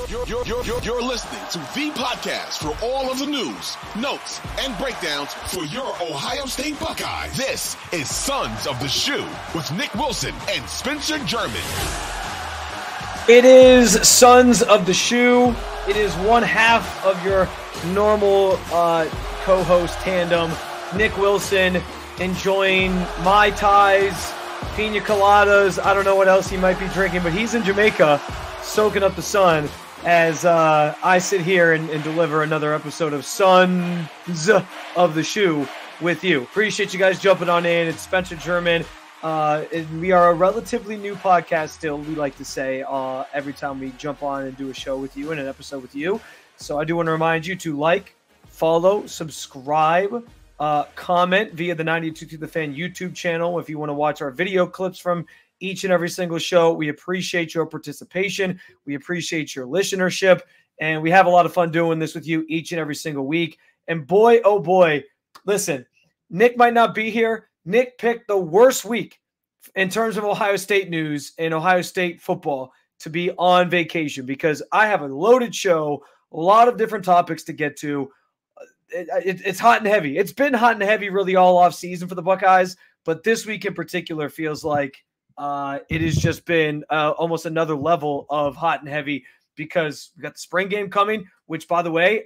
You're listening to the podcast for all of the news, notes, and breakdowns for your Ohio State Buckeyes. This is Sons of the Shoe with Nick Wilson and Spencer German. It is Sons of the Shoe. It is one half of your normal co-host tandem, Nick Wilson, enjoying Mai Tais, pina coladas. I don't know what else he might be drinking, but he's in Jamaica soaking up the sun as I sit here and deliver another episode of Sons of the Shoe with you. Appreciate you guys jumping on in. It's Spencer German. We are a relatively new podcast still, we like to say, every time we jump on and do a show with you and an episode with you. So I do want to remind you to like, follow, subscribe, comment via the 92 The Fan YouTube channel. If you want to watch our video clips from each and every single show, we appreciate your participation. We appreciate your listenership, and we have a lot of fun doing this with you each and every single week. And boy, oh boy, listen, Nick might not be here. Nick picked the worst week in terms of Ohio State news and Ohio State football to be on vacation, because I have a loaded show, a lot of different topics to get to. It's hot and heavy. It's been hot and heavy really all off season for the Buckeyes, but this week in particular feels like it has just been almost another level of hot and heavy, because we got the spring game coming, which, by the way,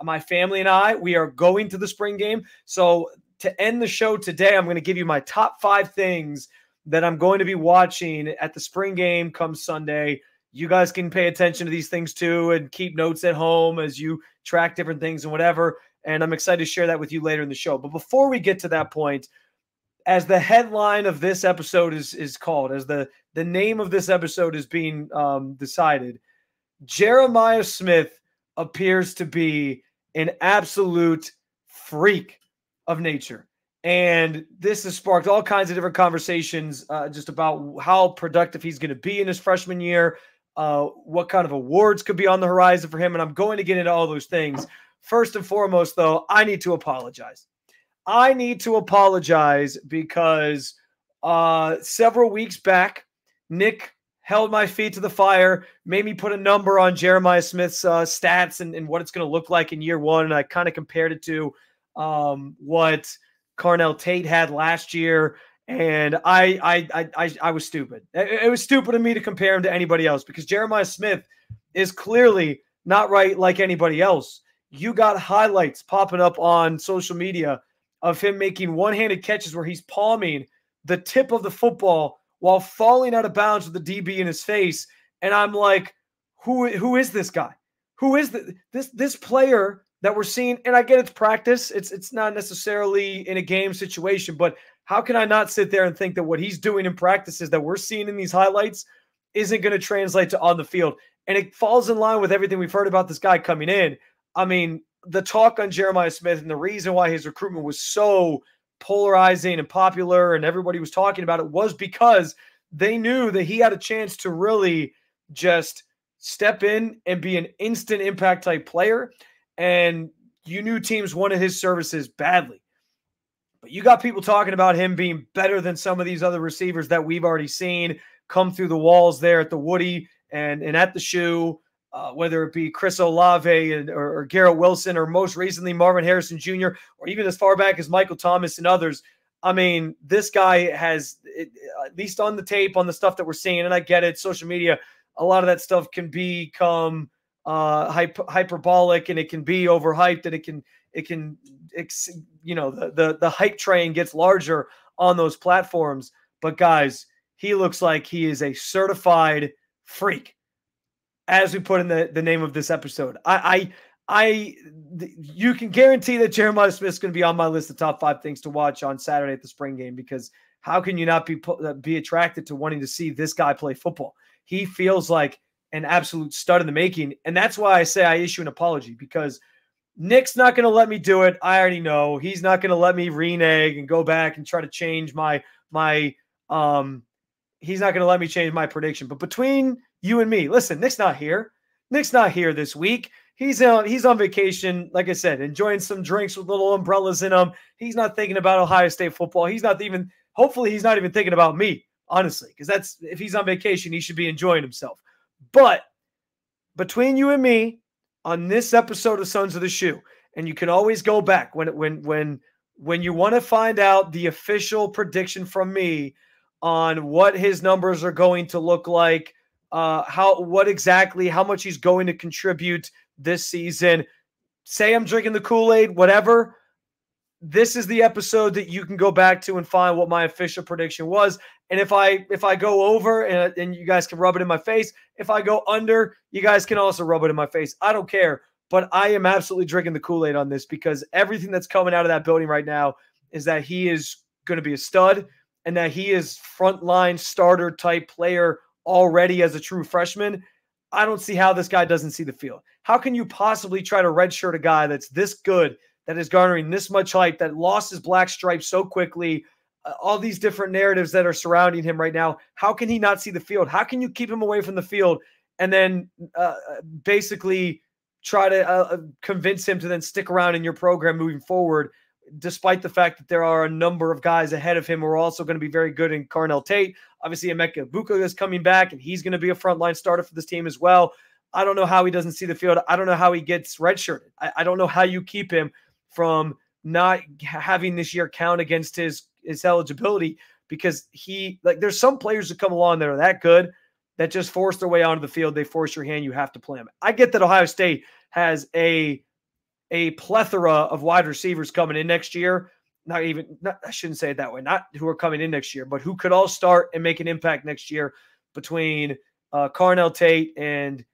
my family and I, we are going to the spring game. So to end the show today, I'm going to give you my top 5 things that I'm going to be watching at the spring game come Sunday. You guys can pay attention to these things too and keep notes at home as you track different things and whatever. And I'm excited to share that with you later in the show. But before we get to that point, as the headline of this episode is called, as the name of this episode is being decided, Jeremiah Smith appears to be an absolute freak of nature. And this has sparked all kinds of different conversations just about how productive he's going to be in his freshman year, what kind of awards could be on the horizon for him. And I'm going to get into all those things. First and foremost, though, I need to apologize. I need to apologize because several weeks back, Nick held my feet to the fire, made me put a number on Jeremiah Smith's stats and what it's going to look like in year one. And I kind of compared it to what Carnell Tate had last year. And I was stupid. It was stupid of me to compare him to anybody else, because Jeremiah Smith is clearly not right like anybody else. You got highlights popping up on social media of him making one-handed catches where he's palming the tip of the football while falling out of bounds with the DB in his face. And I'm like, who is this guy? Who is this player that we're seeing? And I get it's practice. It's not necessarily in a game situation, but how can I not sit there and think that what he's doing in practices that we're seeing in these highlights isn't going to translate to on the field? And it falls in line with everything we've heard about this guy coming in. I mean, the talk on Jeremiah Smith and the reason why his recruitment was so polarizing and popular and everybody was talking about it was because they knew that he had a chance to really just step in and be an instant impact type player. And you knew teams wanted his services badly. But you got people talking about him being better than some of these other receivers that we've already seen come through the walls there at the Woody and at the Shoe. Whether it be Chris Olave or Garrett Wilson, or most recently Marvin Harrison Jr., or even as far back as Michael Thomas and others. I mean, this guy has, at least on the tape, on the stuff that we're seeing, and I get it, social media, a lot of that stuff can become hyperbolic, and it can be overhyped, and the hype train gets larger on those platforms. But guys, he looks like he is a certified freak, as we put in the name of this episode. You can guarantee that Jeremiah Smith is going to be on my list of top 5 things to watch on Saturday at the spring game, because how can you not be attracted to wanting to see this guy play football? He feels like an absolute stud in the making. And that's why I say I issue an apology, because Nick's not going to let me do it. I already know he's not going to let me renege and go back and try to change my he's not going to let me change my prediction. But between you and me, listen, Nick's not here. Nick's not here this week. He's on vacation, like I said, enjoying some drinks with little umbrellas in them. He's not thinking about Ohio State football. Hopefully he's not even thinking about me, honestly, because if he's on vacation, he should be enjoying himself. But between you and me on this episode of Sons of the Shoe, and you can always go back when you want to find out the official prediction from me on what his numbers are going to look like, how much he's going to contribute this season. Say I'm drinking the Kool-Aid, whatever. This is the episode that you can go back to and find what my official prediction was. And if I go over and you guys can rub it in my face, if I go under, you guys can also rub it in my face. I don't care. But I am absolutely drinking the Kool-Aid on this because everything that's coming out of that building right now is that he is going to be a stud and that he is frontline starter type player already as a true freshman. I don't see how this guy doesn't see the field. How can you possibly try to redshirt a guy that's this good, that is garnering this much hype, that lost his black stripe so quickly, all these different narratives that are surrounding him right now? How can he not see the field? How can you keep him away from the field and then basically try to convince him to then stick around in your program moving forward, despite the fact that there are a number of guys ahead of him who are also going to be very good in Carnell Tate? Obviously, Emeka Egbuka is coming back, and he's going to be a frontline starter for this team as well. I don't know how he doesn't see the field. I don't know how he gets redshirted. I don't know how you keep him from not having this year count against his eligibility, because there's some players that come along that are that good that just force their way onto the field. They force your hand. You have to play them. I get that Ohio State has a plethora of wide receivers coming in next year. I shouldn't say it that way. Not who are coming in next year, but who could all start and make an impact next year between Carnell Tate and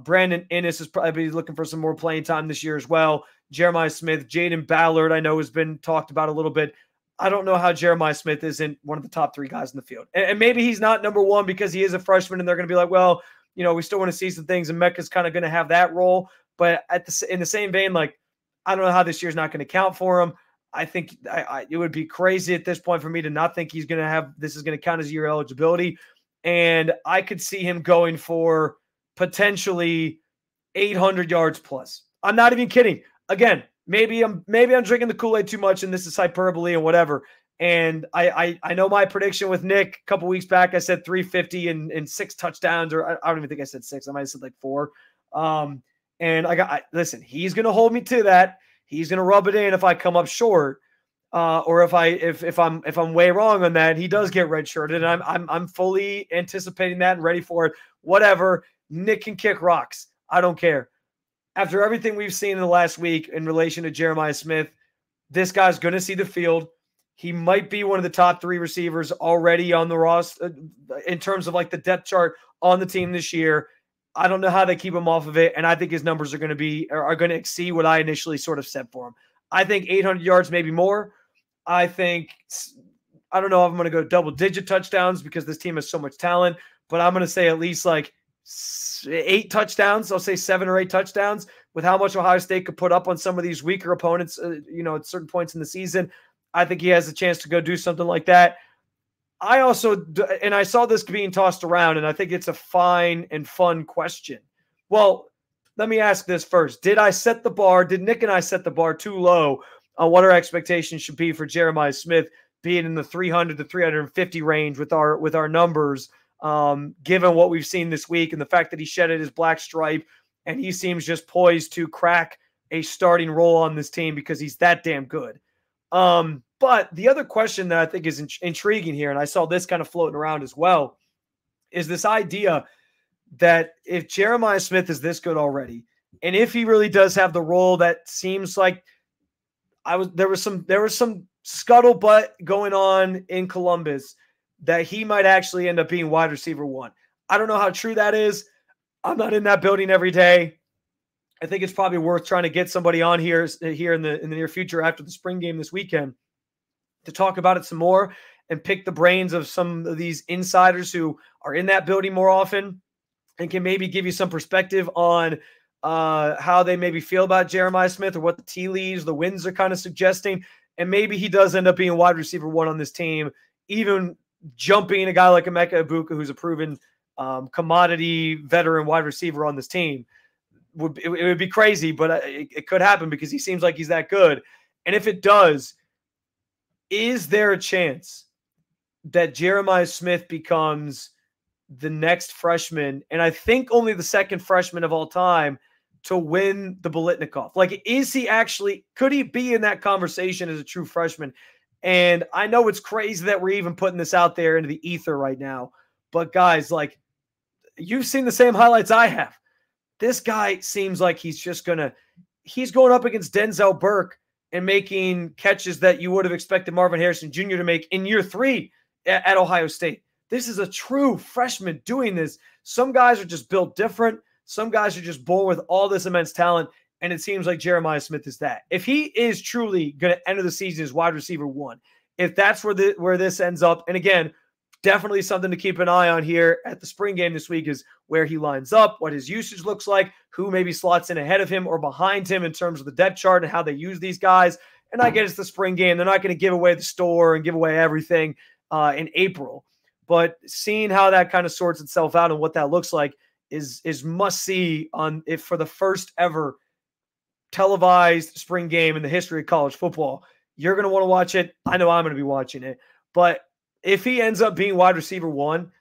Brandon Inniss is probably looking for some more playing time this year as well. Jeremiah Smith, Jaden Ballard, I know has been talked about a little bit. I don't know how Jeremiah Smith isn't one of the top three guys in the field. And maybe he's not number one because he is a freshman and they're going to be like, well, we still want to see some things, and Mecca's kind of going to have that role. But in the same vein, I don't know how this year's not going to count for him. I think it would be crazy at this point for me to not think he's going to have this is going to count as year eligibility. And I could see him going for potentially 800 yards plus. I'm not even kidding. Again, maybe I'm drinking the Kool-Aid too much and this is hyperbole and whatever. And I know my prediction with Nick a couple weeks back, I said 350 and 6 touchdowns, or I don't even think I said 6. I might have said 4. And listen, he's going to hold me to that. He's going to rub it in if I come up short, or if I'm way wrong on that. He does get redshirted, and I'm fully anticipating that and ready for it. Whatever, Nick can kick rocks. I don't care. After everything we've seen in the last week in relation to Jeremiah Smith, this guy's going to see the field. He might be one of the top 3 receivers already on the roster in terms of the depth chart on the team this year. I don't know how they keep him off of it, and I think his numbers are going to exceed what I initially sort of set for him. I think 800 yards, maybe more. I don't know if I'm going to go double-digit touchdowns because this team has so much talent, but I'm going to say at least 8 touchdowns. I'll say 7 or 8 touchdowns with how much Ohio State could put up on some of these weaker opponents, at certain points in the season. I think he has a chance to go do something like that. I saw this being tossed around, and I think it's a fine and fun question. Well, let me ask this first. Did Nick and I set the bar too low on what our expectations should be for Jeremiah Smith being in the 300 to 350 range with our numbers, given what we've seen this week and the fact that he shedded his black stripe and he seems just poised to crack a starting role on this team because he's that damn good. But the other question that I think is intriguing here, and I saw this kind of floating around as well, is this idea that if Jeremiah Smith is this good already, and if he really does have the role that seems like there was some scuttlebutt going on in Columbus that he might actually end up being wide receiver 1. I don't know how true that is. I'm not in that building every day. I think it's probably worth trying to get somebody on here in the near future after the spring game this weekend to talk about it some more and pick the brains of some of these insiders who are in that building more often and can maybe give you some perspective on how they maybe feel about Jeremiah Smith or what the tea leaves, the winds are kind of suggesting. And maybe he does end up being wide receiver 1 on this team, even jumping a guy like Emeka Egbuka, who's a proven commodity veteran wide receiver on this team. It would be crazy, but it could happen because he seems like he's that good. And if it does, is there a chance that Jeremiah Smith becomes the next freshman, and I think only the second freshman of all time, to win the Biletnikoff. Like, is he actually, could he be in that conversation as a true freshman? And I know it's crazy that we're even putting this out there into the ether right now, but guys, like, you've seen the same highlights I have. This guy seems like he's going up against Denzel Burke and making catches that you would have expected Marvin Harrison Jr. to make in year 3 at Ohio State. This is a true freshman doing this. Some guys are just built different. Some guys are just born with all this immense talent, and it seems like Jeremiah Smith is that. If he is truly going to enter the season as wide receiver 1, if that's where this ends up, and again, definitely something to keep an eye on here at the spring game this week is where he lines up, what his usage looks like, who maybe slots in ahead of him or behind him in terms of the depth chart and how they use these guys. And I get it's the spring game. They're not going to give away the store and give away everything in April. But seeing how that kind of sorts itself out and what that looks like is must see on if for the first ever televised spring game in the history of college football. You're going to want to watch it. I know I'm going to be watching it. But if he ends up being wide receiver 1,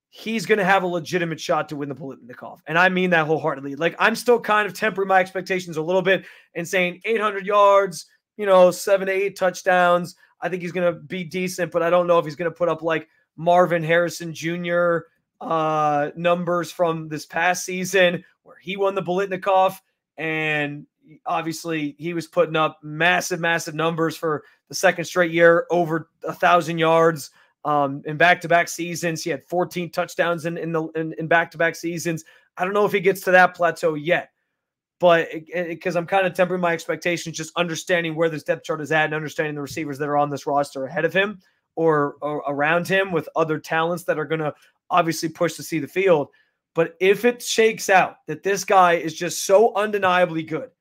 he's going to have a legitimate shot to win the Biletnikoff. And I mean that wholeheartedly. Like, I'm still kind of tempering my expectations a little bit and saying 800 yards, 7 to 8 touchdowns. I think he's going to be decent, but I don't know if he's going to put up like Marvin Harrison Jr. Numbers from this past season where he won the Biletnikoff. And obviously he was putting up massive numbers for the second straight year, over 1,000 yards. In back-to-back seasons. He had 14 touchdowns in back-to-back seasons. I don't know if he gets to that plateau yet, but because I'm kind of tempering my expectations, just understanding where this depth chart is at and understanding the receivers that are on this roster ahead of him or around him with other talents that are going to obviously push to see the field. But if it shakes out that this guy is just so undeniably good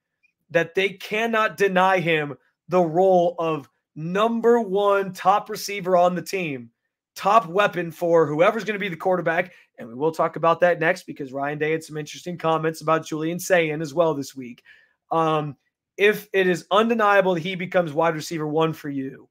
that they cannot deny him the role of number 1 top receiver on the team, top weapon for whoever's going to be the quarterback. And we will talk about that next because Ryan Day had some interesting comments about Julian Sayin as well this week. If it is undeniable that he becomes wide receiver 1 for you,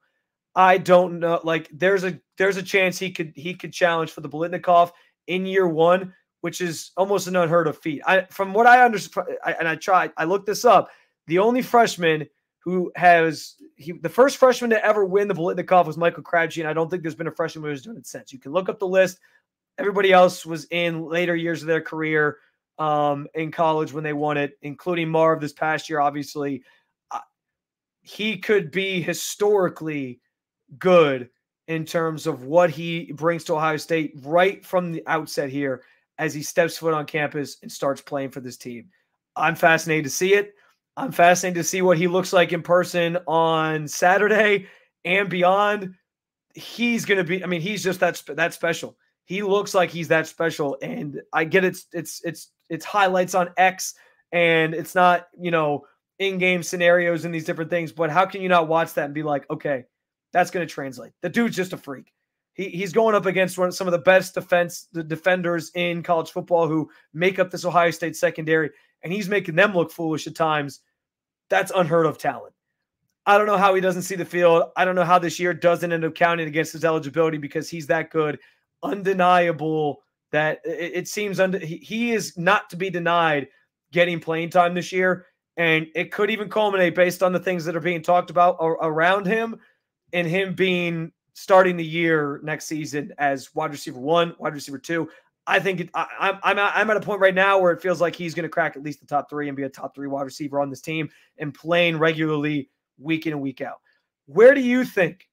I don't know. Like, there's a chance he could challenge for the Biletnikoff in year 1, which is almost an unheard of feat. From what I understand, I looked this up. The only freshman who the first freshman to ever win the Biletnikoff was Michael Crabtree, and I don't think there's been a freshman who has done it since. You can look up the list. Everybody else was in later years of their career in college when they won it, including Marv this past year, obviously. He could be historically good in terms of what he brings to Ohio State right from the outset here as he steps foot on campus and starts playing for this team. I'm fascinated to see it. I'm fascinated to see what he looks like in person on Saturday and beyond. He's going to be, he's just that special. He looks like he's that special. And I get it's highlights on X and it's not, in-game scenarios and these different things, but how can you not watch that and be like, okay, that's going to translate. The dude's just a freak. He's going up against some of the best defenders in college football who make up this Ohio State secondary, and he's making them look foolish at times. That's unheard of talent. I don't know how he doesn't see the field. I don't know how this year doesn't end up counting against his eligibility because he's that good. Undeniable that it seems he is not to be denied getting playing time this year, and it could even culminate based on the things that are being talked about around him and him starting the year next season as wide receiver 1, wide receiver 2. I think I'm at a point right now where it feels like he's going to crack at least the top 3 and be a top 3 wide receiver on this team and playing regularly week in and week out. Where do you think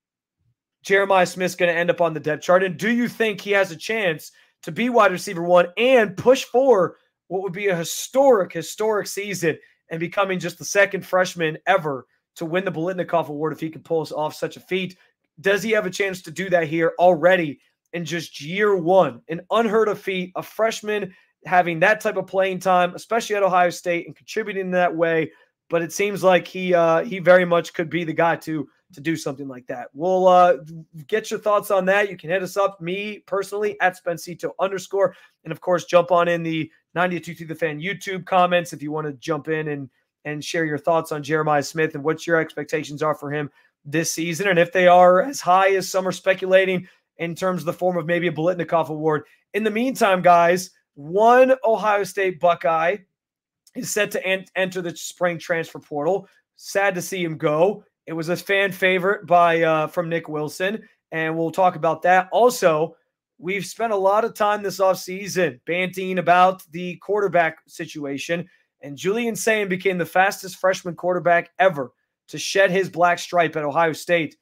Jeremiah Smith's going to end up on the depth chart? And do you think he has a chance to be wide receiver 1 and push for what would be a historic season and becoming just the second freshman ever to win the Biletnikoff Award if he could pull off such a feat? Does he have a chance to do that here already in just year 1? An unheard of feat, a freshman having that type of playing time, especially at Ohio State, and contributing in that way. But it seems like he very much could be the guy to do something like that. We'll get your thoughts on that. You can hit us up, me personally, at Spencito_. And, of course, jump on in the 92 The Fan YouTube comments if you want to jump in and share your thoughts on Jeremiah Smith and what your expectations are for him this season. And if they are as high as some are speculating, in terms of the form of maybe a Biletnikoff award. In the meantime, guys, one Ohio State Buckeye is set to enter the spring transfer portal. Sad to see him go. It was a fan favorite from Nick Wilson, and we'll talk about that. Also, we've spent a lot of time this offseason banting about the quarterback situation, and Julian Sayin became the fastest freshman quarterback ever to shed his black stripe at Ohio State.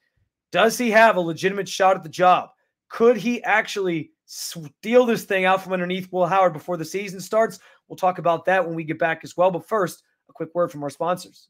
Does he have a legitimate shot at the job? Could he actually steal this thing out from underneath Will Howard before the season starts? We'll talk about that when we get back as well. But first, a quick word from our sponsors.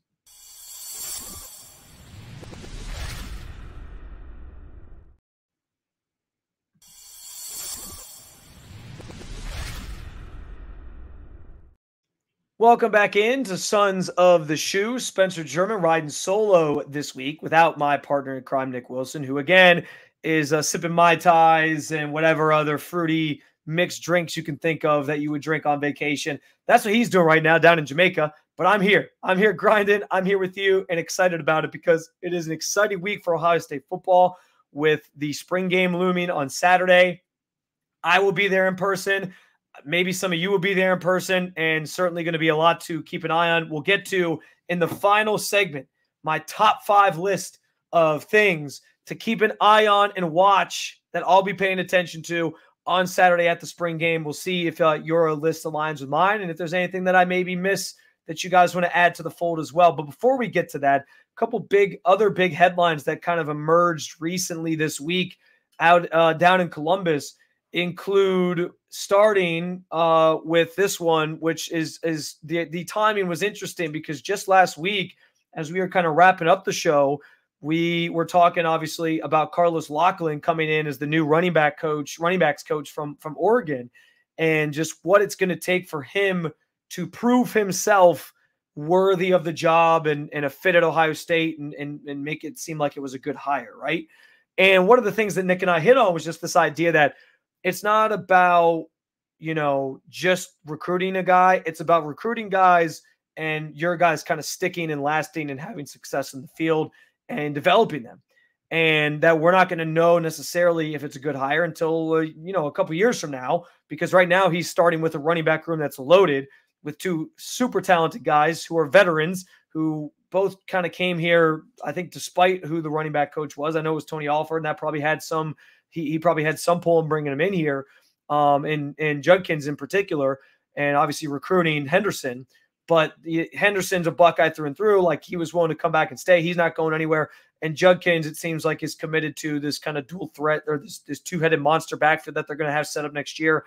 Welcome back into Sons of the Shoe. Spencer German riding solo this week without my partner in crime, Nick Wilson, who again is sipping Mai Tais and whatever other fruity mixed drinks you can think of that you would drink on vacation. That's what he's doing right now down in Jamaica. But I'm here. I'm here grinding. I'm here with you and excited about it because it is an exciting week for Ohio State football with the spring game looming on Saturday. I will be there in person. Maybe some of you will be there in person, and certainly going to be a lot to keep an eye on. We'll get to, in the final segment, my top 5 list of things to keep an eye on and watch that I'll be paying attention to on Saturday at the spring game. We'll see if your list aligns with mine and if there's anything that I maybe miss that you guys want to add to the fold as well. But before we get to that, a couple other big headlines that kind of emerged recently this week out down in Columbus include starting with this one, which is the timing was interesting because just last week, as we were kind of wrapping up the show, we were talking obviously about Carlos Loughlin coming in as the new running backs coach from Oregon, and just what it's going to take for him to prove himself worthy of the job and a fit at Ohio State and make it seem like it was a good hire, right? And one of the things that Nick and I hit on was just this idea that it's not about, just recruiting a guy. It's about recruiting guys and your guys kind of sticking and lasting and having success in the field and developing them. And that we're not going to know necessarily if it's a good hire until, a couple years from now, because right now he's starting with a running back room that's loaded with 2 super talented guys who are veterans who both kind of came here, I think, despite who the running back coach was. I know it was Tony Alford, and that probably had some he probably had some pull in bringing him in here, and Judkins in particular, and obviously recruiting Henderson. But Henderson's a Buckeye through and through. Like, he was willing to come back and stay. He's not going anywhere. And Judkins, it seems like, is committed to this kind of dual threat or this two-headed monster backfield that they're going to have set up next year,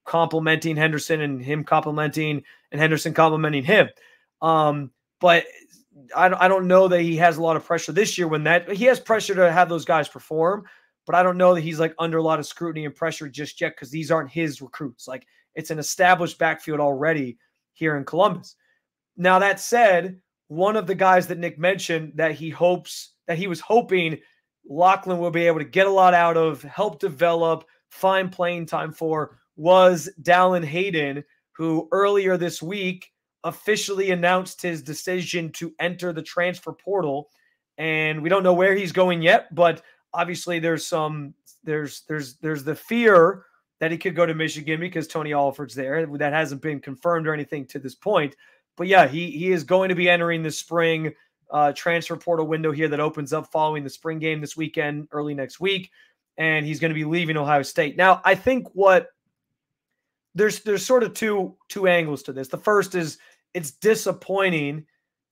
complementing Henderson and him complementing and Henderson complementing him. But I don't know that he has a lot of pressure this year he has pressure to have those guys perform. But I don't know that he's like under a lot of scrutiny and pressure just yet because these aren't his recruits. Like, it's an established backfield already here in Columbus. Now, that said, one of the guys that Nick mentioned that he was hoping Loughlin will be able to get a lot out of, help develop, find playing time for was Dallin Hayden, who earlier this week officially announced his decision to enter the transfer portal. And we don't know where he's going yet, but obviously there's the fear that he could go to Michigan because Tony Alford's there. That hasn't been confirmed or anything to this point. But yeah, he is going to be entering the spring transfer portal window here that opens up following the spring game this weekend, early next week. And he's going to be leaving Ohio State. Now, I think there's sort of two angles to this. The first is it's disappointing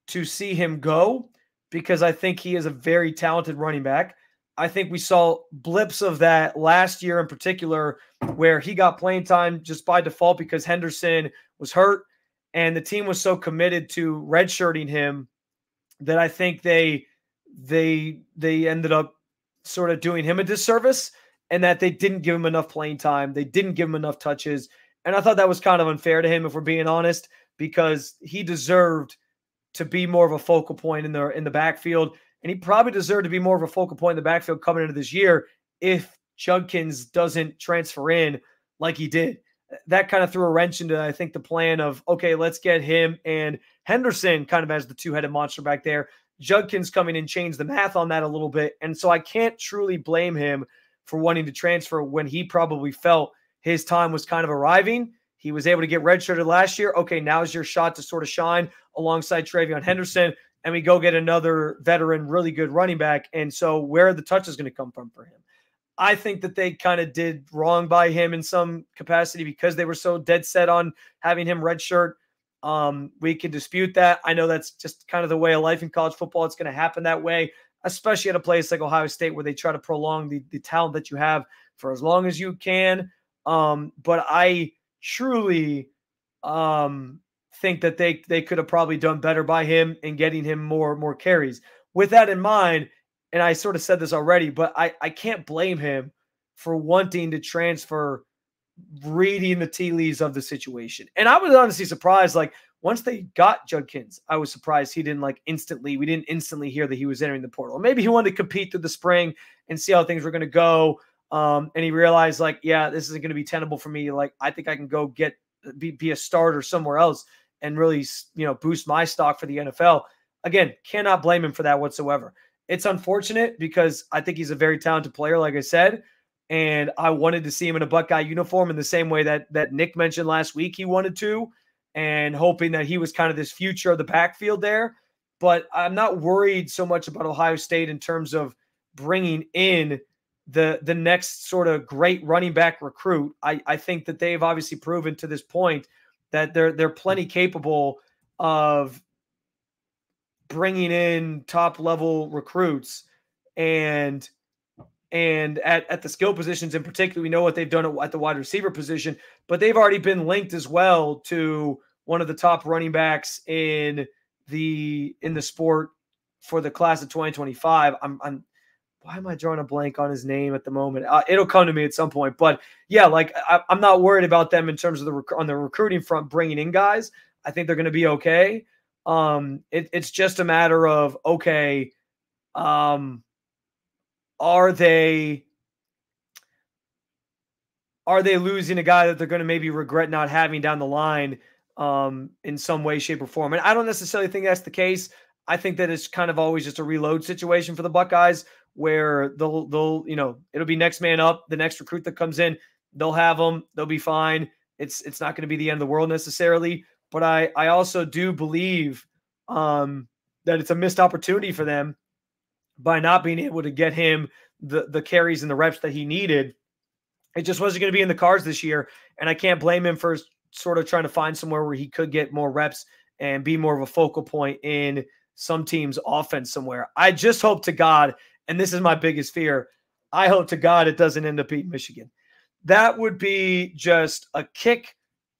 to see him go because I think he is a very talented running back. I think we saw blips of that last year in particular where he got playing time just by default because Henderson was hurt and the team was so committed to redshirting him that I think they ended up sort of doing him a disservice and that they didn't give him enough playing time. They didn't give him enough touches. And I thought that was kind of unfair to him, if we're being honest, because he deserved to be more of a focal point in the backfield. And he probably deserved to be more of a focal point in the backfield coming into this year if Judkins doesn't transfer in like he did. That kind of threw a wrench into, I think, the plan of, okay, let's get him and Henderson kind of as the two-headed monster back there. Judkins coming in changed the math on that a little bit. And so I can't truly blame him for wanting to transfer when he probably felt his time was kind of arriving. He was able to get redshirted last year. Okay, now's your shot to sort of shine alongside Travion Henderson, and we go get another veteran, really good running back. And so where are the touches going to come from for him? I think that they kind of did wrong by him in some capacity because they were so dead set on having him redshirt. We can dispute that. I know that's just kind of the way of life in college football. It's going to happen that way, especially at a place like Ohio State where they try to prolong the talent that you have for as long as you can. But I truly think that they could have probably done better by him in getting him more carries. With that in mind, and I sort of said this already, but I can't blame him for wanting to transfer, reading the tea leaves of the situation. And I was honestly surprised, like, once they got Judkins, I was surprised we didn't instantly hear that he was entering the portal. Maybe he wanted to compete through the spring and see how things were going to go. And he realized, like, yeah, this isn't going to be tenable for me. Like, I think I can go be a starter somewhere else and really, boost my stock for the NFL. Again, cannot blame him for that whatsoever. It's unfortunate because I think he's a very talented player, like I said, and I wanted to see him in a Buckeye uniform in the same way that Nick mentioned last week he wanted to, and hoping that he was kind of this future of the backfield there. But I'm not worried so much about Ohio State in terms of bringing in the next sort of great running back recruit. I think that they've obviously proven to this point that they're plenty capable of bringing in top level recruits, and at the skill positions in particular, we know what they've done at the wide receiver position, but they've already been linked as well to one of the top running backs in the sport for the class of 2025. Why am I drawing a blank on his name at the moment? It'll come to me at some point, but yeah, like I'm not worried about them in terms of on the recruiting front, bringing in guys. I think they're going to be okay. It's just a matter of, okay, are they losing a guy that they're going to maybe regret not having down the line in some way, shape, or form? And I don't necessarily think that's the case. I think that it's kind of always just a reload situation for the Buckeyes where they'll it'll be next man up. The next recruit that comes in, they'll have them. They'll be fine. It's not going to be the end of the world necessarily. But I also do believe that it's a missed opportunity for them by not being able to get him the carries and the reps that he needed. It just wasn't going to be in the cards this year, and I can't blame him for sort of trying to find somewhere where he could get more reps and be more of a focal point in some team's offense somewhere. I just hope to God, and this is my biggest fear, I hope to God it doesn't end up beating Michigan. That would be just a kick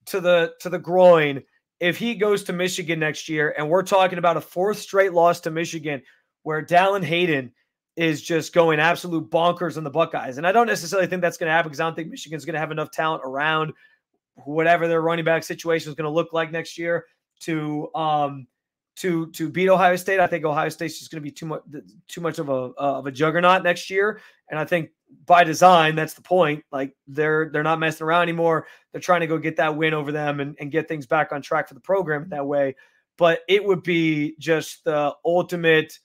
to the groin if he goes to Michigan next year, and we're talking about a fourth straight loss to Michigan where Dallin Hayden is just going absolute bonkers on the Buckeyes. And I don't necessarily think that's going to happen because I don't think Michigan's going to have enough talent around whatever their running back situation is going to look like next year to beat Ohio State. I think Ohio State's just going to be too much of a juggernaut next year. And I think by design, that's the point. Like they're not messing around anymore. They're trying to go get that win over them and get things back on track for the program in that way. But it would be just the ultimate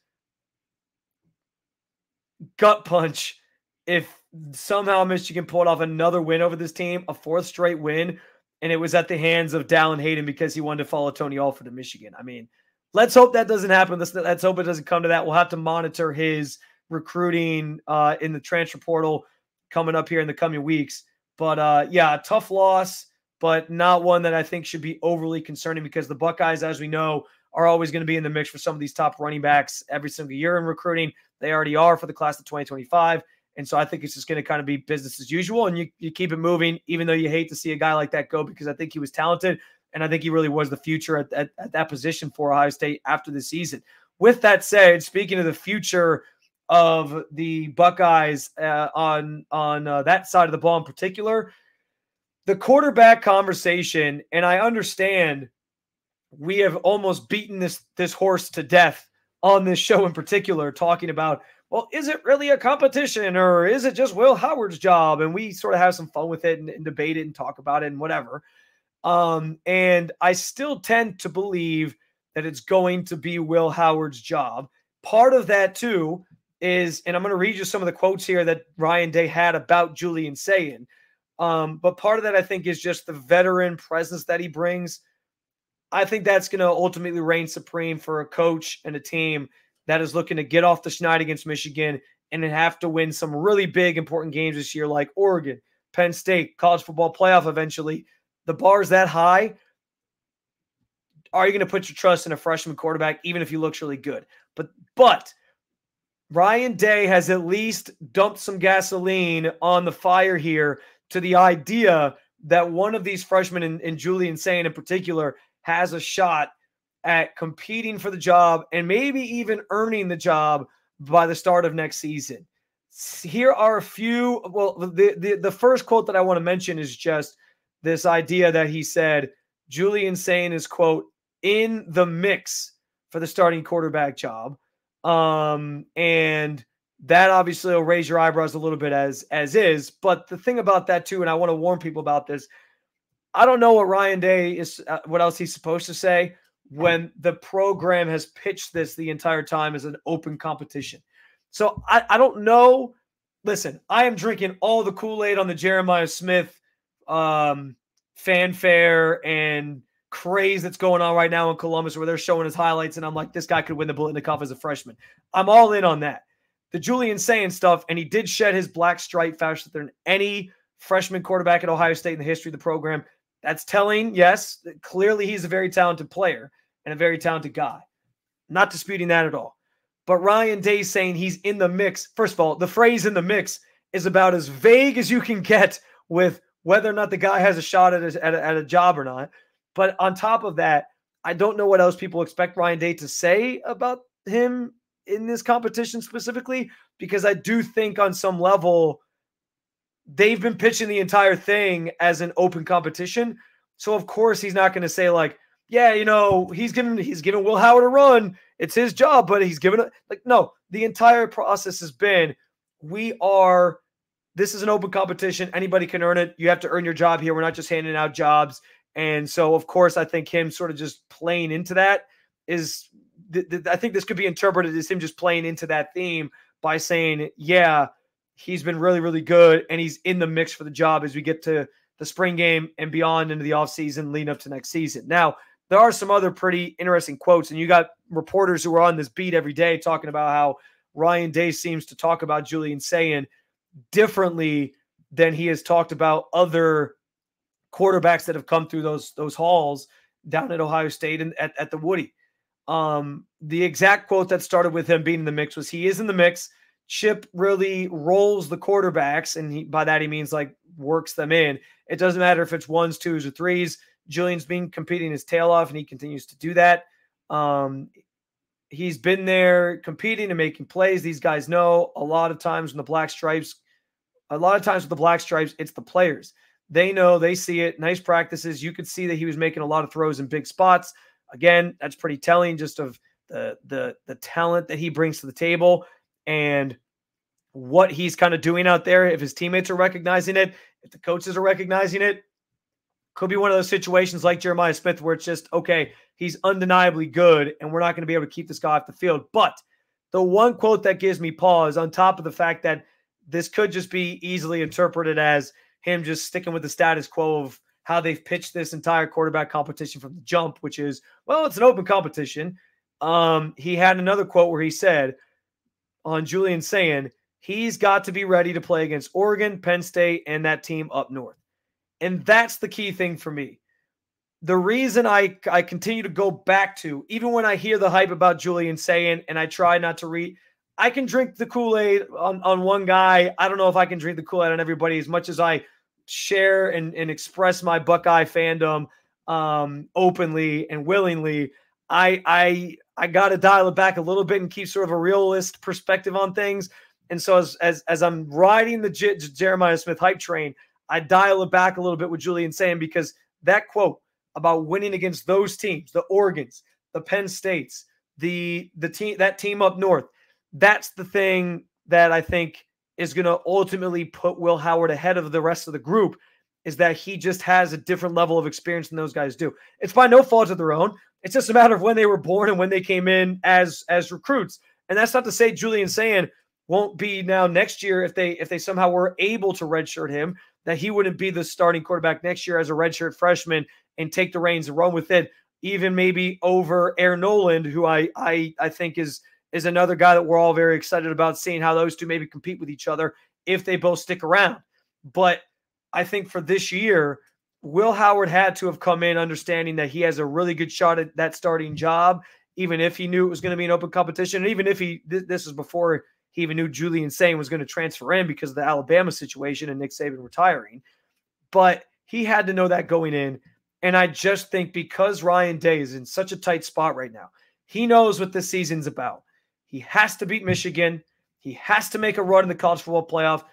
gut punch if somehow Michigan pulled off another win over this team, a fourth straight win, and it was at the hands of Dallin Hayden because he wanted to follow Tony Alford to Michigan. I mean, let's hope that doesn't happen. Let's hope it doesn't come to that. We'll have to monitor his recruiting in the transfer portal coming up here in the coming weeks. But yeah, a tough loss, but not one that I think should be overly concerning because the Buckeyes, as we know, are always going to be in the mix for some of these top running backs every single year in recruiting. They already are for the class of 2025. And so I think it's just going to kind of be business as usual. And you keep it moving, even though you hate to see a guy like that go because I think he was talented. And I think he really was the future at that position for Ohio State after the season. With that said, speaking of the future of the Buckeyes on that side of the ball in particular, the quarterback conversation, and I understand we have almost beaten this horse to death on this show in particular, talking about, well, is it really a competition or is it just Will Howard's job? And we sort of have some fun with it and debate it and talk about it and whatever. And I still tend to believe that it's going to be Will Howard's job. Part of that too is, and I'm going to read you some of the quotes here that Ryan Day had about Julian Sayin. But part of that, I think, is just the veteran presence that he brings. I think that's going to ultimately reign supreme for a coach and a team that is looking to get off the schneid against Michigan and then have to win some really big, important games this year, like Oregon, Penn State, college football playoff eventually. The bar is that high. Are you going to put your trust in a freshman quarterback, even if he looks really good? But Ryan Day has at least dumped some gasoline on the fire here to the idea that one of these freshmen, and Julian Sayin in particular, has a shot at competing for the job and maybe even earning the job by the start of next season. Here are a few. Well, the first quote that I want to mention is just this idea that he said Julian Sayin is, quote, in the mix for the starting quarterback job. And that obviously will raise your eyebrows a little bit as is. But the thing about that too, and I want to warn people about this, I don't know what Ryan Day is, what else he's supposed to say when the program has pitched this the entire time as an open competition. So I don't know. Listen, I am drinking all the Kool-Aid on the Jeremiah Smith fanfare and craze that's going on right now in Columbus where they're showing his highlights, and I'm like, this guy could win the Biletnikoff as a freshman. I'm all in on that. The Julian Sayin stuff, and he did shed his black stripe faster than any freshman quarterback at Ohio State in the history of the program. That's telling, yes. Clearly, he's a very talented player and a very talented guy. Not disputing that at all. But Ryan Day saying he's in the mix. First of all, the phrase in the mix is about as vague as you can get with whether or not the guy has a shot at a job or not. But on top of that, I don't know what else people expect Ryan Day to say about him in this competition specifically, because I do think on some level they've been pitching the entire thing as an open competition. So of course he's not going to say like, yeah, you know, he's giving Will Howard a run. It's his job, but he's giving it like, no, the entire process has been, this is an open competition. Anybody can earn it. You have to earn your job here. We're not just handing out jobs. And so of course I think him sort of just playing into that is, I think this could be interpreted as him just playing into that theme by saying, yeah, he's been really, really good, and he's in the mix for the job as we get to the spring game and beyond into the offseason leading up to next season. Now, there are some other pretty interesting quotes, and you got reporters who are on this beat every day talking about how Ryan Day seems to talk about Julian Sayin differently than he has talked about other quarterbacks that have come through those halls down at Ohio State and at the Woody. The exact quote that started with him being in the mix was, he is in the mix. Chip really rolls the quarterbacks, and by that he means like works them in. It doesn't matter if it's ones, twos, or threes. Julian's been competing his tail off, and he continues to do that. He's been there competing and making plays. These guys know a lot of times with the black stripes, it's the players. They know, they see it. Nice practices. You could see that he was making a lot of throws in big spots. Again, that's pretty telling just of the talent that he brings to the table and what he's kind of doing out there. If his teammates are recognizing it, if the coaches are recognizing it, could be one of those situations like Jeremiah Smith where it's just, okay, he's undeniably good and we're not going to be able to keep this guy off the field. But the one quote that gives me pause, on top of the fact that this could just be easily interpreted as him just sticking with the status quo of how they've pitched this entire quarterback competition from the jump, which is, well, it's an open competition. He had another quote where he said on Julian Sayin, he's got to be ready to play against Oregon, Penn State, and that team up north. And that's the key thing for me. The reason I continue to go back to, even when I hear the hype about Julian Sayin and I try not to read, I can drink the Kool-Aid on one guy. I don't know if I can drink the Kool-Aid on everybody as much as I share and express my Buckeye fandom openly and willingly. I got to dial it back a little bit and keep sort of a realist perspective on things. And so as I'm riding the Jeremiah Smith hype train, I dial it back a little bit with Julian Sayin, because that quote about winning against those teams, the Oregons, the Penn States, that team up north, that's the thing that I think is going to ultimately put Will Howard ahead of the rest of the group, is that he just has a different level of experience than those guys do. It's by no fault of their own. It's just a matter of when they were born and when they came in as recruits. And that's not to say Julian Sayin won't be now next year if they somehow were able to redshirt him, that he wouldn't be the starting quarterback next year as a redshirt freshman and take the reins and run with it, even maybe over Aaron Noland, who I think is another guy that we're all very excited about seeing how those two maybe compete with each other if they both stick around. But I think for this year, Will Howard had to have come in understanding that he has a really good shot at that starting job, even if he knew it was going to be an open competition. And even if this is before he even knew Julian Sayin was going to transfer in because of the Alabama situation and Nick Saban retiring. But he had to know that going in. And I just think because Ryan Day is in such a tight spot right now, he knows what this season's about. He has to beat Michigan. He has to make a run in the college football playoff.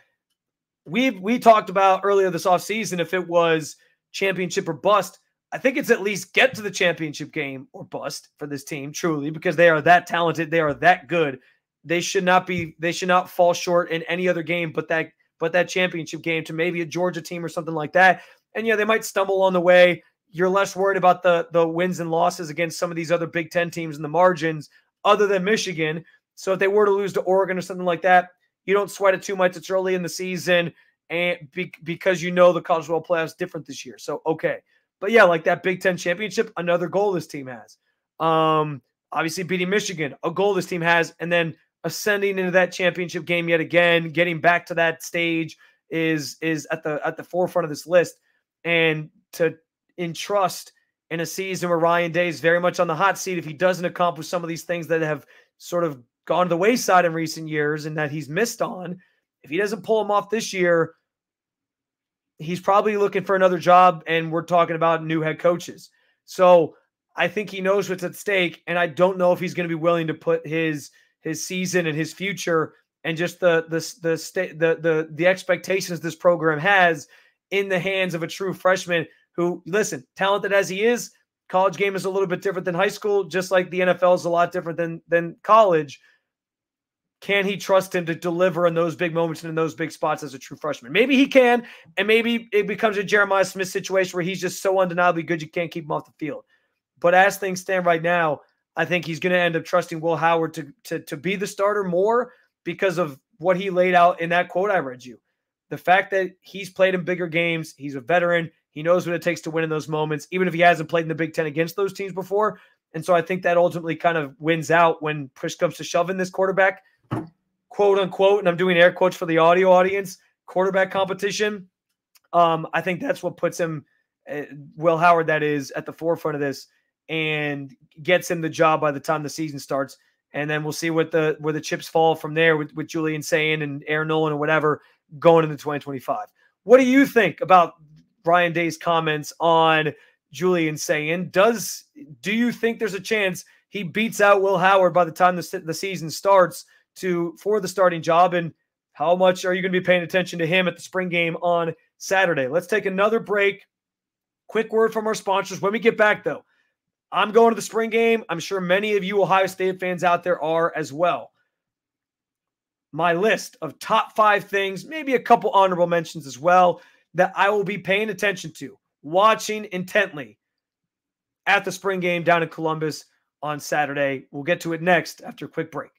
We talked about earlier this offseason, if it was championship or bust, I think it's at least get to the championship game or bust for this team, truly, because they are that talented. They are that good. They should not fall short in any other game but that championship game to maybe a Georgia team or something like that. And yeah, they might stumble on the way. You're less worried about the wins and losses against some of these other Big Ten teams in the margins other than Michigan. So if they were to lose to Oregon or something like that, you don't sweat it too much. It's early in the season, and because you know the college football playoff is different this year. So, okay. But yeah, like that Big Ten championship, another goal this team has. Obviously beating Michigan, a goal this team has, and then ascending into that championship game yet again, getting back to that stage is at the forefront of this list. And to entrust in a season where Ryan Day is very much on the hot seat if he doesn't accomplish some of these things that have sort of gone to the wayside in recent years and that he's missed on, if he doesn't pull them off this year, he's probably looking for another job, and we're talking about new head coaches. So I think he knows what's at stake, and I don't know if he's going to be willing to put his season and his future and just the expectations this program has in the hands of a true freshman who, listen, talented as he is, college game is a little bit different than high school, just like the NFL is a lot different than college. Can he trust him to deliver in those big moments and in those big spots as a true freshman? Maybe he can, and maybe it becomes a Jeremiah Smith situation where he's just so undeniably good you can't keep him off the field. But as things stand right now, I think he's going to end up trusting Will Howard to be the starter more because of what he laid out in that quote I read you. The fact that he's played in bigger games, he's a veteran, he knows what it takes to win in those moments, even if he hasn't played in the Big Ten against those teams before. And so I think that ultimately kind of wins out when push comes to shove in this quarterback, quote unquote, and I'm doing air quotes for the audio audience, quarterback competition. I think that's what puts him, Will Howard, that is, at the forefront of this and gets him the job by the time the season starts. And then we'll see where the chips fall from there with Julian Sayin and Aaron Noland or whatever going into 2025. What do you think about Ryan Day's comments on Julian Sayin? Do you think there's a chance he beats out Will Howard by the time the season starts for the starting job? And how much are you going to be paying attention to him at the spring game on Saturday? Let's take another break. Quick word from our sponsors. When we get back, though, I'm going to the spring game. I'm sure many of you Ohio State fans out there are as well. My list of top 5 things, maybe a couple honorable mentions as well, that I will be paying attention to, watching intently at the spring game down in Columbus on Saturday. We'll get to it next after a quick break.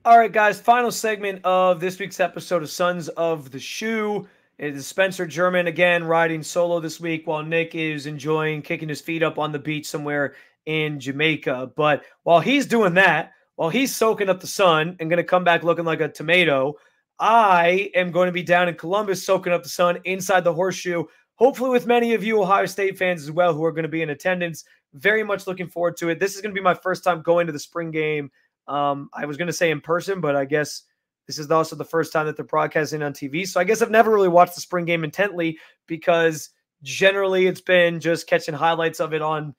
All right, guys, final segment of this week's episode of Sons of the Shoe. It is Spencer German again riding solo this week while Nick is enjoying kicking his feet up on the beach somewhere in Jamaica. But while he's doing that, while he's soaking up the sun and going to come back looking like a tomato, I am going to be down in Columbus soaking up the sun inside the Horseshoe, hopefully with many of you Ohio State fans as well who are going to be in attendance. Very much looking forward to it. This is going to be my first time going to the spring game. I was going to say in person, but I guess this is also the first time that they're broadcasting on TV. So I guess I've never really watched the spring game intently because generally it's been just catching highlights of it on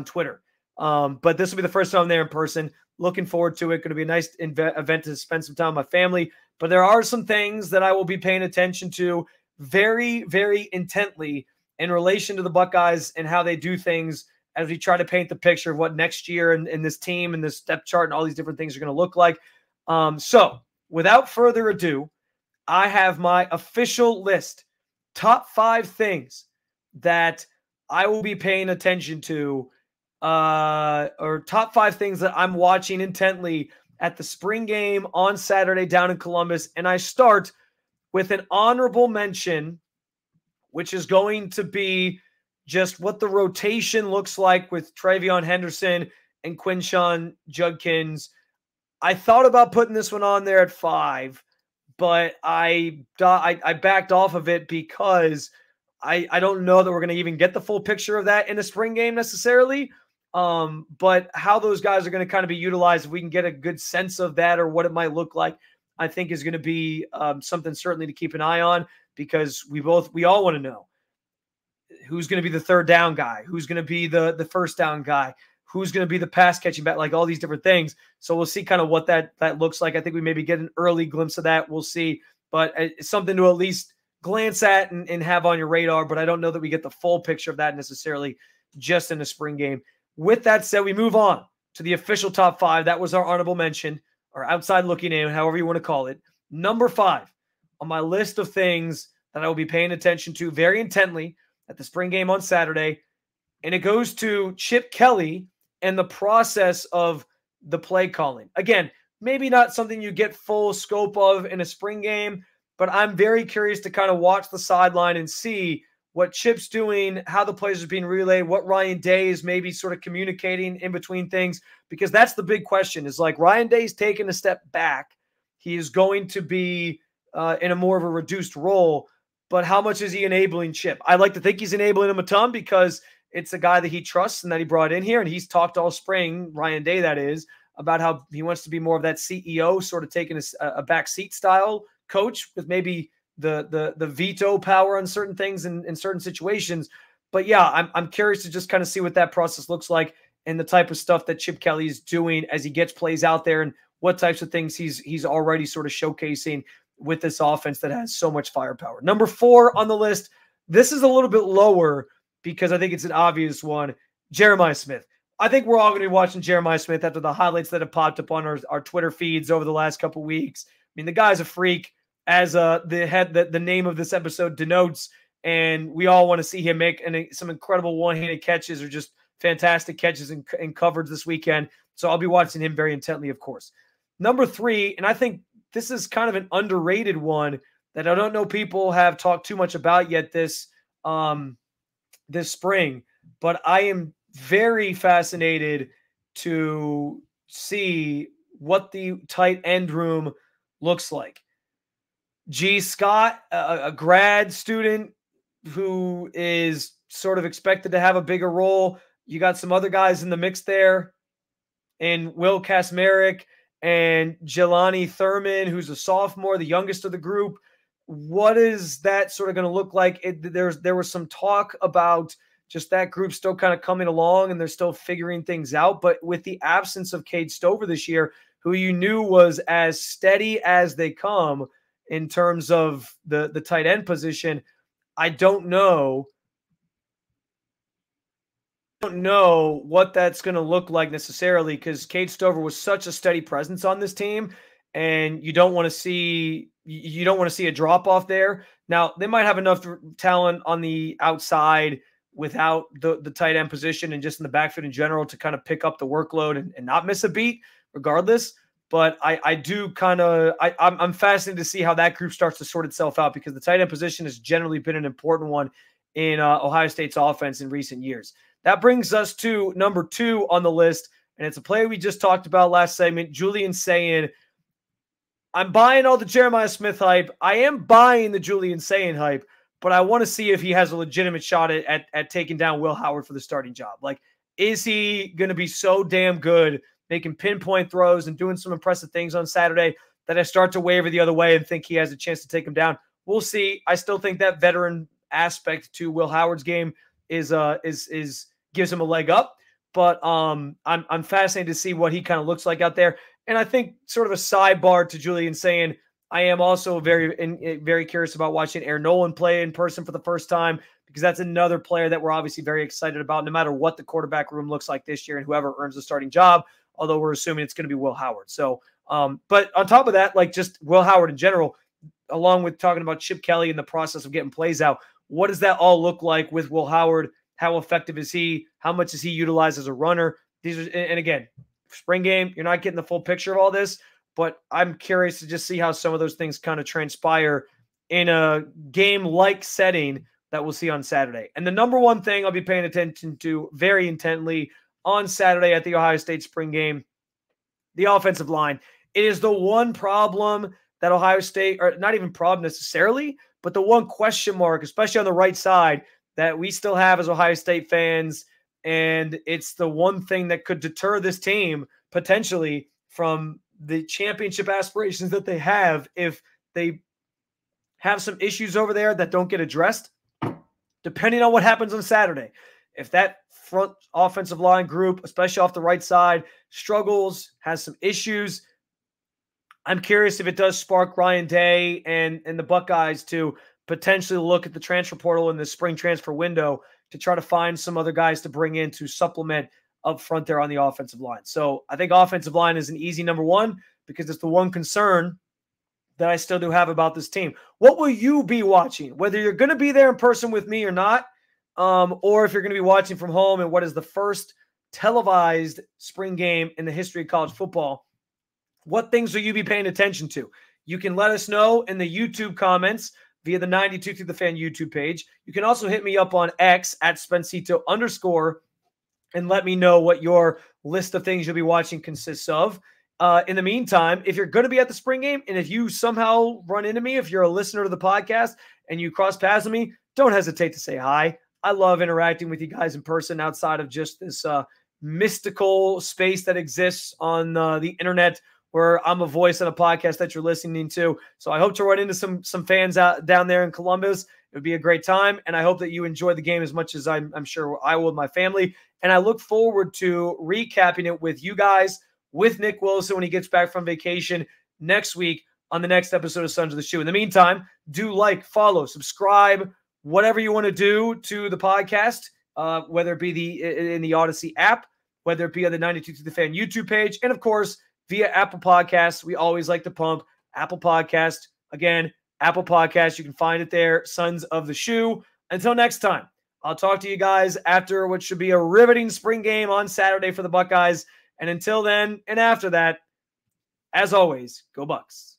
Twitter. But this will be the first time I'm there in person. Looking forward to it. Going to be a nice event to spend some time with my family. But there are some things that I will be paying attention to very, very intently in relation to the Buckeyes and how they do things as we try to paint the picture of what next year and this team and this depth chart and all these different things are going to look like. So without further ado, I have my official list. Top 5 things that I will be paying attention to, or top 5 things that I'm watching intently at the spring game on Saturday down in Columbus. And I start with an honorable mention, which is going to be just what the rotation looks like with Travion Henderson and Quinshon Judkins. I thought about putting this one on there at 5, but I backed off of it because I don't know that we're going to even get the full picture of that in the spring game necessarily. But how those guys are going to kind of be utilized, if we can get a good sense of that or what it might look like, I think is going to be something certainly to keep an eye on, because we all want to know who's going to be the third down guy, who's going to be the first down guy, who's going to be the pass catching back, like all these different things. So we'll see kind of what that looks like. I think we maybe get an early glimpse of that. We'll see, but it's something to at least glance at and have on your radar. But I don't know that we get the full picture of that necessarily just in the spring game. With that said, we move on to the official top 5. That was our honorable mention, or outside looking in, however you want to call it. Number 5 on my list of things that I will be paying attention to very intently at the spring game on Saturday. And it goes to Chip Kelly and the process of the play calling. Again, maybe not something you get full scope of in a spring game, but I'm very curious to kind of watch the sideline and see what Chip's doing, how the plays are being relayed, what Ryan Day is maybe sort of communicating in between things, because that's the big question. Is like Ryan Day's taking a step back. He is going to be in a more of a reduced role, but how much is he enabling Chip? I like to think he's enabling him a ton, because it's a guy that he trusts and that he brought in here. And he's talked all spring, Ryan Day that is, about how he wants to be more of that CEO, sort of taking a backseat style coach with maybe the veto power on certain things in certain situations. But yeah, I'm curious to just kind of see what that process looks like and the type of stuff that Chip Kelly is doing as he gets plays out there, and what types of things he's already sort of showcasing with this offense that has so much firepower. Number 4 on the list. This is a little bit lower because I think it's an obvious one. Jeremiah Smith. I think we're all going to be watching Jeremiah Smith after the highlights that have popped up on our Twitter feeds over the last couple weeks. I mean, the guy's a freak, as the name of this episode denotes, and we all want to see him make some incredible one-handed catches, or just fantastic catches in coverage this weekend. So I'll be watching him very intently, of course. Number 3, and I think this is kind of an underrated one that I don't know people have talked too much about yet this spring, but I am very fascinated to see what the tight end room looks like. G. Scott, a grad student who is sort of expected to have a bigger role. You got some other guys in the mix there, and Will Kasmerick and Jelani Thurman, who's a sophomore, the youngest of the group. What is that sort of going to look like? There was some talk about just that group still kind of coming along, and they're still figuring things out. But with the absence of Cade Stover this year, who you knew was as steady as they come in terms of the tight end position, I don't know what that's going to look like necessarily, because Cade Stover was such a steady presence on this team, and you don't want to see a drop off there. Now, they might have enough talent on the outside without the tight end position and just in the backfield in general to kind of pick up the workload and not miss a beat regardless. But I'm fascinated to see how that group starts to sort itself out, because the tight end position has generally been an important one in Ohio State's offense in recent years. That brings us to number 2 on the list, and it's a player we just talked about last segment, Julian Sayin. I'm buying all the Jeremiah Smith hype. I am buying the Julian Sayin hype, but I want to see if he has a legitimate shot at taking down Will Howard for the starting job. Like, is he going to be so damn good, making pinpoint throws and doing some impressive things on Saturday, that I start to waver the other way and think he has a chance to take him down? We'll see. I still think that veteran aspect to Will Howard's game is gives him a leg up, but I'm fascinated to see what he kind of looks like out there. And I think, sort of a sidebar to Julian Sayin, I am also very curious about watching Aaron Nolan play in person for the first time, because that's another player that we're obviously very excited about, no matter what the quarterback room looks like this year and whoever earns the starting job, although we're assuming it's going to be Will Howard. So, but on top of that, like just Will Howard in general, along with talking about Chip Kelly and the process of getting plays out, what does that all look like with Will Howard? How effective is he? How much is he utilized as a runner? These are, and again, spring game, you're not getting the full picture of all this, but I'm curious to just see how some of those things kind of transpire in a game-like setting that we'll see on Saturday. And the number one thing I'll be paying attention to very intently on Saturday at the Ohio State spring game, the offensive line. It is the one problem that Ohio State, or not even problem necessarily, but the one question mark, especially on the right side, that we still have as Ohio State fans. And it's the one thing that could deter this team potentially from the championship aspirations that they have if they have some issues over there that don't get addressed, depending on what happens on Saturday. If that front offensive line group, especially off the right side, struggles, has some issues, I'm curious if it does spark Ryan Day and the Buckeyes to potentially look at the transfer portal in the spring transfer window to try to find some other guys to bring in to supplement up front there on the offensive line. So I think offensive line is an easy number one because it's the one concern that I still do have about this team. What will you be watching? Whether you're going to be there in person with me or not, or if you're going to be watching from home and what is the first televised spring game in the history of college football, what things will you be paying attention to? You can let us know in the YouTube comments via the 92 Through the Fan YouTube page. You can also hit me up on X at Spencito_ and let me know what your list of things you'll be watching consists of. In the meantime, if you're going to be at the spring game and if you somehow run into me, if you're a listener to the podcast and you cross paths with me, don't hesitate to say hi. I love interacting with you guys in person outside of just this mystical space that exists on the internet where I'm a voice on a podcast that you're listening to. So I hope to run into some fans out down there in Columbus. It would be a great time, and I hope that you enjoy the game as much as I'm sure I will with my family. And I look forward to recapping it with you guys, with Nick Wilson when he gets back from vacation next week on the next episode of Sons of the Shoe. In the meantime, do like, follow, subscribe, whatever you want to do to the podcast, whether it be in the Odyssey app, whether it be on the 92 Through the Fan YouTube page, and of course, via Apple Podcasts. We always like to pump Apple Podcast. Again, Apple Podcast. You can find it there, Sons of the Shoe. Until next time, I'll talk to you guys after what should be a riveting spring game on Saturday for the Buckeyes. And until then and after that, as always, go Bucks.